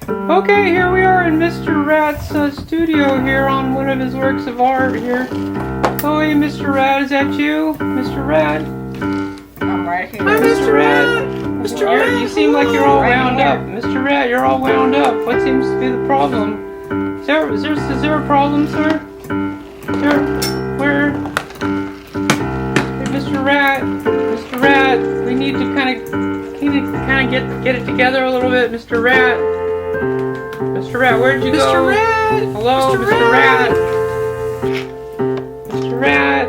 Okay, here we are in Mr. Rat's studio here on one of his works of art here. Oh, hey, Mr. Rat, is that you? Mr. Rat? I'm right here. Hi, Mr. Rat! Mr. Rat, You seem like you're all right wound here. up. Mr. Rat, you're all wound up. What seems to be the problem? Is there a problem, sir? Where? Hey, Mr. Rat, we need to kind of get it together a little bit, Mr. Rat. Mr. Rat, where'd you go? Mr. Rat! Hello, Mr. Rat. Mr. Rat.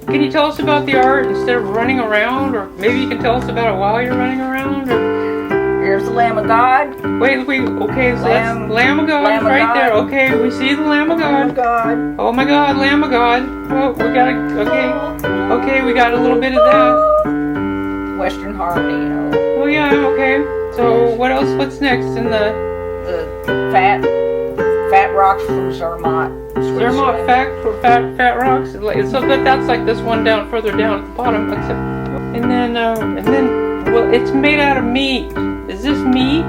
Can you tell us about the art instead of running around? Or maybe you can tell us about it while you're running around? Or... Here's the Lamb of God. Wait, okay, so Lamb- that's Lamb of God Lamb of right God. there. Okay, we see the Lamb of Lamb of God. God. Oh my God, Lamb of God. Oh, we got okay, we got a little bit of that. Western Harmony, you know. Oh yeah, okay. So what else? What's next in the The fat rocks from Zermatt. Zermatt fat rocks? So that's like this one down further down at the bottom. Except, and then well, it's made out of meat. Is this meat?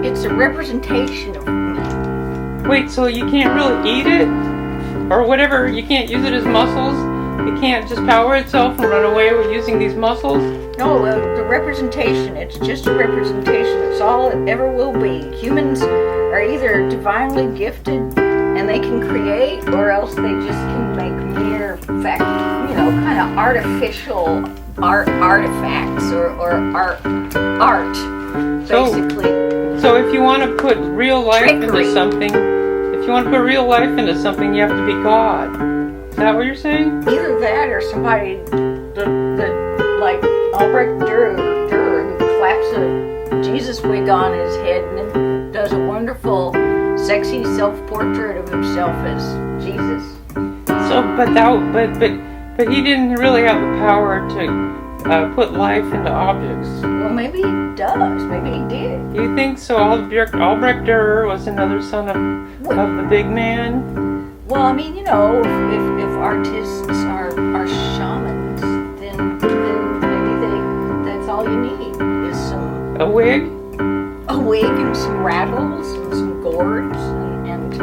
It's a representation of meat. Wait, so you can't really eat it? Or whatever, you can't use it as muscles? It can't just power itself and run away with using these muscles? No, the representation, it's just a representation. It's all it ever will be. Humans are either divinely gifted and they can create, or else they just can make mere fact, kind of artificial artifacts or art, basically. So if you want to put real life Trickery. into something, you have to be God. Is that what you're saying? Either that or somebody like Albrecht Dürer who claps a Jesus wig on his head and then does a wonderful, sexy self-portrait of himself as Jesus. So, but he didn't really have the power to put life into objects. Well, maybe he does. Maybe he did. Do you think so? Albrecht Dürer was another son of the big man. Well, I mean, if artists are shamans, then maybe that's all you need is some A wig? and some rattles and some gourds and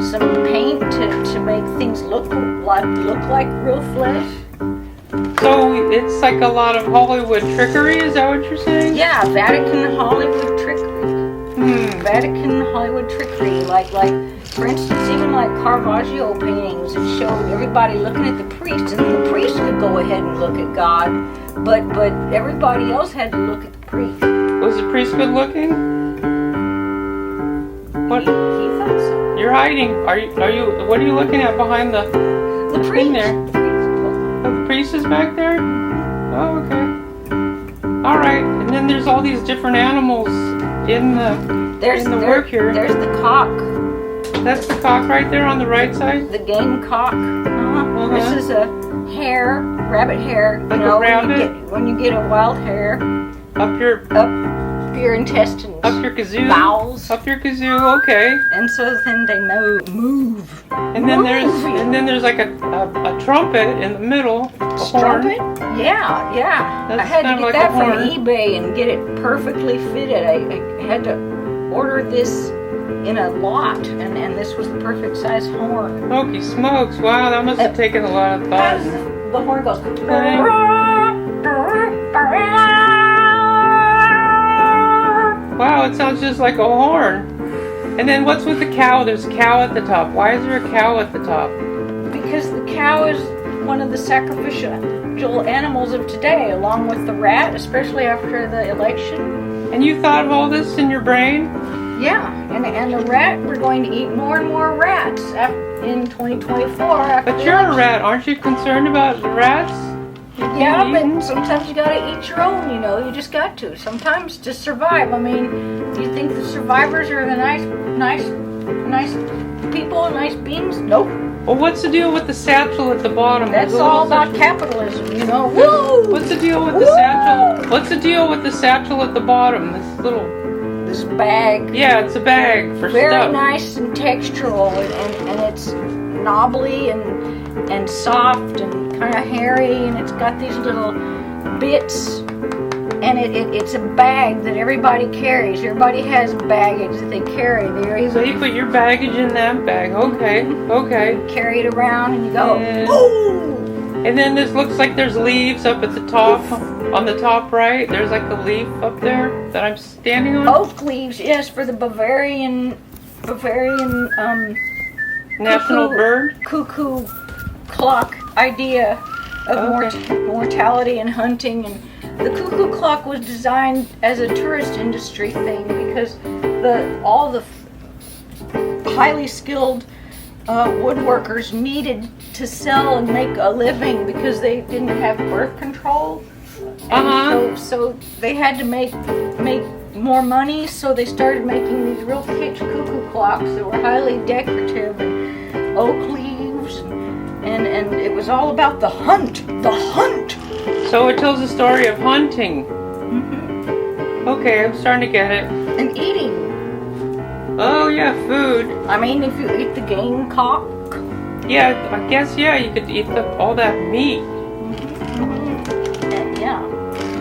some paint to make things look like real flesh. So it's like a lot of Hollywood trickery. Is that what you're saying? Yeah, Vatican Hollywood trickery. Vatican Hollywood trickery, like for instance, even like Caravaggio paintings that showed everybody looking at the priest, and then the priest could go ahead and look at God, but everybody else had to look at the priest. Was the priest good looking? What? He thought so. You're hiding. Are you? What are you looking at behind the The thing priest. there? Oh, the priest is back there. Oh, okay. All right. And then there's all these different animals in the work here. There's the cock, That's the cock right there on the right side. the game cock. This is a hare, rabbit hare. Like a rabbit? When you get a wild hare Up your intestines, kazoo. bowels, Up your kazoo. Okay. and so then they move. And then there's like a trumpet in the middle. A horn. Trumpet? Yeah. That's I had to kind of get like that a from horn. eBay and get it perfectly fitted. I had to order this in a lot, and this was the perfect size horn. Holy smokes! Wow, that must have taken a lot of thought. As the horn goes. Wow, it sounds just like a horn. And then what's with the cow? There's a cow at the top. Why is there a cow at the top? Because the cow is one of the sacrificial animals of today, along with the rat, especially after the election. And you thought of all this in your brain? Yeah, and the rat, we're going to eat more and more rats in 2024. After But the you're a election. rat. Aren't you concerned about the rats? Yeah, eaten? but sometimes you gotta eat your own, you just got to. Sometimes to survive. I mean, you think the survivors are the nice people, nice beings? Nope. Well, what's the deal with the satchel at the bottom? That's The all little about capitalism, Woo! What's the deal with the satchel? What's the deal with the satchel at the bottom? This little... This bag. Yeah, it's a bag for Very stuff. nice and textural, and it's knobbly and soft and kind of hairy, and it's got these little bits. And it's a bag that everybody carries. Everybody has baggage that they carry. They're So you put your baggage in that bag. Okay, okay. carry it around, and you go, And- ooh! And then this looks like there's leaves up at the top. On the top right, there's like a leaf up there that I'm standing on. Oak leaves, yes, for the Bavarian National cuckoo. bird. Cuckoo clock idea of Okay. mortality and hunting. And the cuckoo clock was designed as a tourist industry thing because all the highly skilled woodworkers needed to sell and make a living because they didn't have birth control. And so they had to make more money, so they started making these real kitsch cuckoo clocks that were highly decorative and oak leaves, and it was all about the hunt. So it tells the story of hunting. Okay, I'm starting to get it. And eating. Oh yeah, food. I mean, if you eat the gamecock, Yeah, I guess yeah, you could eat all that meat. and yeah,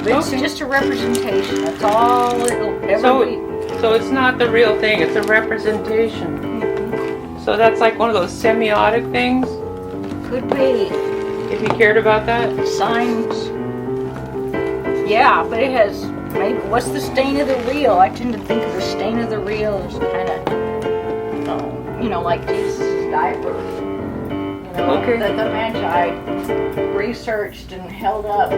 it's Okay. just a representation. That's all it'll ever be. So it's not the real thing, it's a representation. So that's like one of those semiotic things, Could be if you cared about that. signs. Yeah, but it has. Maybe what's the stain of the real? I tend to think of the stain of the real as kind of, like Jesus' diaper. Okay. That the Magi researched and held up.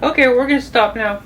Okay, we're gonna stop now.